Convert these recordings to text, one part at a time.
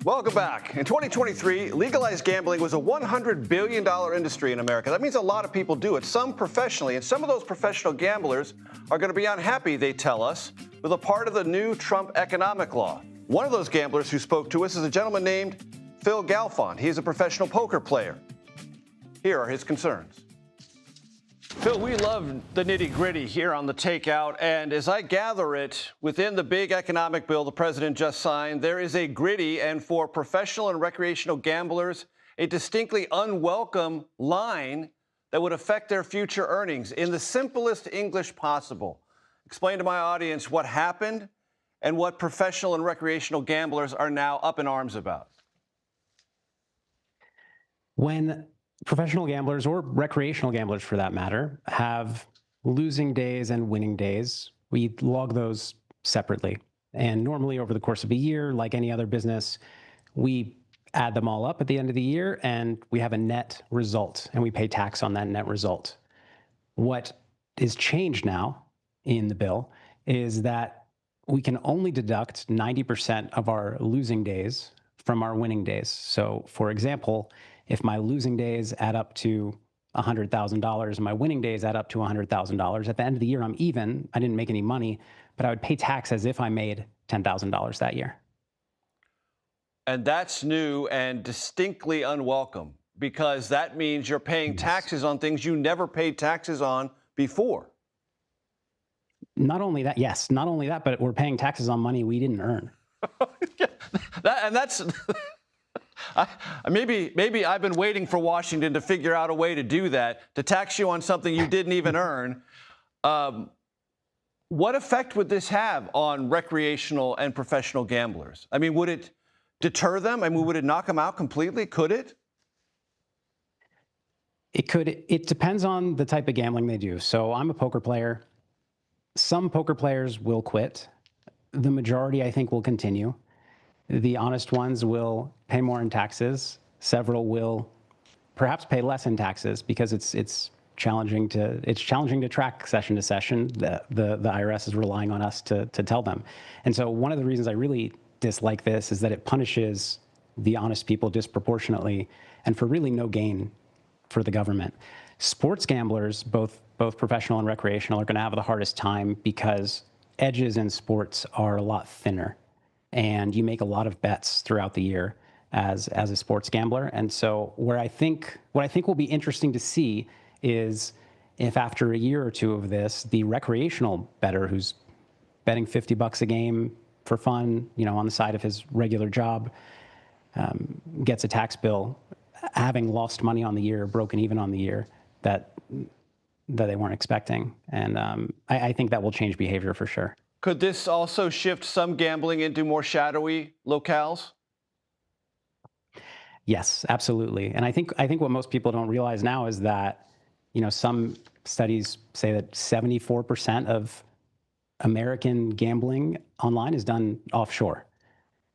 Welcome back. In 2023, legalized gambling was a $100 billion industry in America. That means a lot of people do it, some professionally, and some of those professional gamblers are going to be unhappy, they tell us, with a part of the new Trump economic law. One of those gamblers who spoke to us is a gentleman named Phil Galfond. He is a professional poker player. Here are his concerns. Phil, we love the nitty-gritty here on the Takeout, and as I gather it, within the big economic bill the president just signed, there is a gritty and, for professional and recreational gamblers, a distinctly unwelcome line that would affect their future earnings in the simplest English possible. Explain to my audience what happened and what professional and recreational gamblers are now up in arms about. When professional gamblers, or recreational gamblers for that matter, have losing days and winning days, we log those separately. And normally over the course of a year, like any other business, we add them all up at the end of the year and we have a net result and we pay tax on that net result. What is changed now in the bill is that we can only deduct 90% of our losing days from our winning days. So for example, if my losing days add up to $100,000 and my winning days add up to $100,000, at the end of the year, I'm even. I didn't make any money, but I would pay tax as if I made $10,000 that year. And that's new and distinctly unwelcome, because that means you're paying taxes on things you never paid taxes on before. Not only that, yes, not only that, but we're paying taxes on money we didn't earn. That's maybe I've been waiting for Washington to figure out a way to do that, to tax you on something you didn't even earn. What effect would this have on recreational and professional gamblers? I mean, would it deter them? I mean, would it knock them out completely? Could it? It could. It depends on the type of gambling they do. So I'm a poker player. Some poker players will quit. The majority, I think, will continue. The honest ones will pay more in taxes. Several will perhaps pay less in taxes because it's challenging to track session to session. The IRS is relying on us to tell them. And so one of the reasons I really dislike this is that it punishes the honest people disproportionately and for really no gain for the government. Sports gamblers, both professional and recreational, are going to have the hardest time because edges in sports are a lot thinner. And you make a lot of bets throughout the year as a sports gambler. And so what I think will be interesting to see is if after a year or two of this, the recreational bettor who's betting $50 a game for fun, on the side of his regular job, gets a tax bill, having lost money on the year, broken even on the year, that they weren't expecting. And I think that will change behavior for sure. Could this also shift some gambling into more shadowy locales? Yes, absolutely. And I think what most people don't realize now is that, some studies say that 74% of American gambling online is done offshore.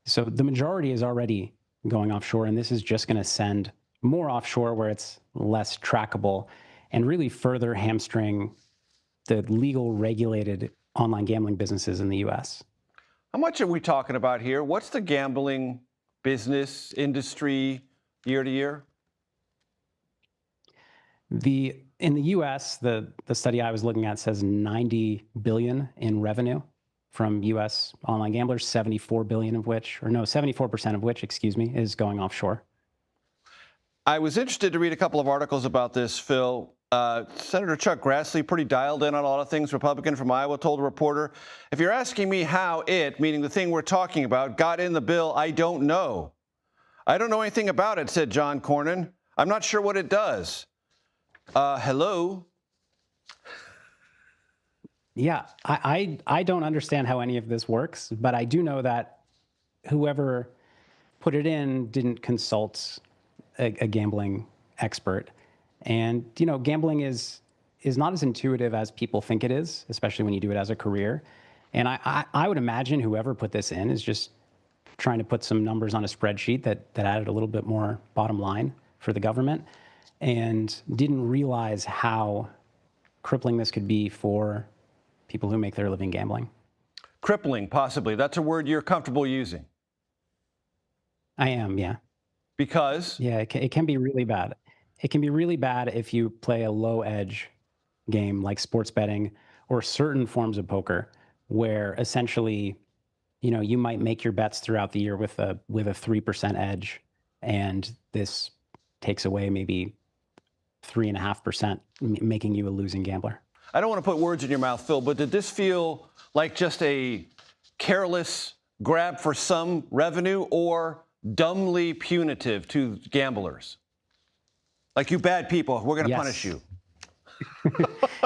So the majority is already going offshore, and this is just going to send more offshore where it's less trackable and really further hamstring the legal regulated online gambling businesses in the U.S. How much are we talking about here? What's the gambling business industry year to year? In the U.S., the study I was looking at says $90 billion in revenue from U.S. online gamblers, 74% of which, is going offshore. I was interested to read a couple of articles about this, Phil. Senator Chuck Grassley, pretty dialed in on a lot of things, Republican from Iowa, told a reporter, if you're asking me how it, meaning the thing we're talking about, got in the bill, I don't know. I don't know anything about it, said John Cornyn. I'm not sure what it does. Hello? Yeah, I don't understand how any of this works, but I do know that whoever put it in didn't consult a gambling expert. And, gambling is not as intuitive as people think it is, especially when you do it as a career. And I would imagine whoever put this in is just trying to put some numbers on a spreadsheet that added a little bit more bottom line for the government and didn't realize how crippling this could be for people who make their living gambling. Crippling, possibly. That's a word you're comfortable using. I am, yeah. Because Yeah, it can be really bad. It can be really bad if you play a low edge game like sports betting or certain forms of poker where essentially, you might make your bets throughout the year with a 3% edge, and this takes away maybe 3.5%, making you a losing gambler. I don't want to put words in your mouth, Phil, but did this feel like just a careless grab for some revenue or dumbly punitive to gamblers? Like, you bad people, we're going to punish you.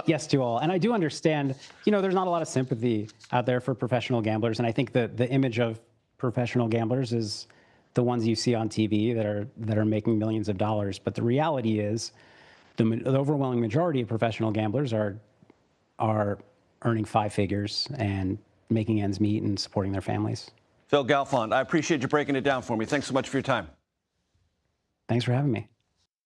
Yes to all. And I do understand, there's not a lot of sympathy out there for professional gamblers. And I think that the image of professional gamblers is the ones you see on TV that are making millions of dollars. But the reality is the overwhelming majority of professional gamblers are earning 5 figures and making ends meet and supporting their families. Phil Galfond, I appreciate you breaking it down for me. Thanks so much for your time. Thanks for having me.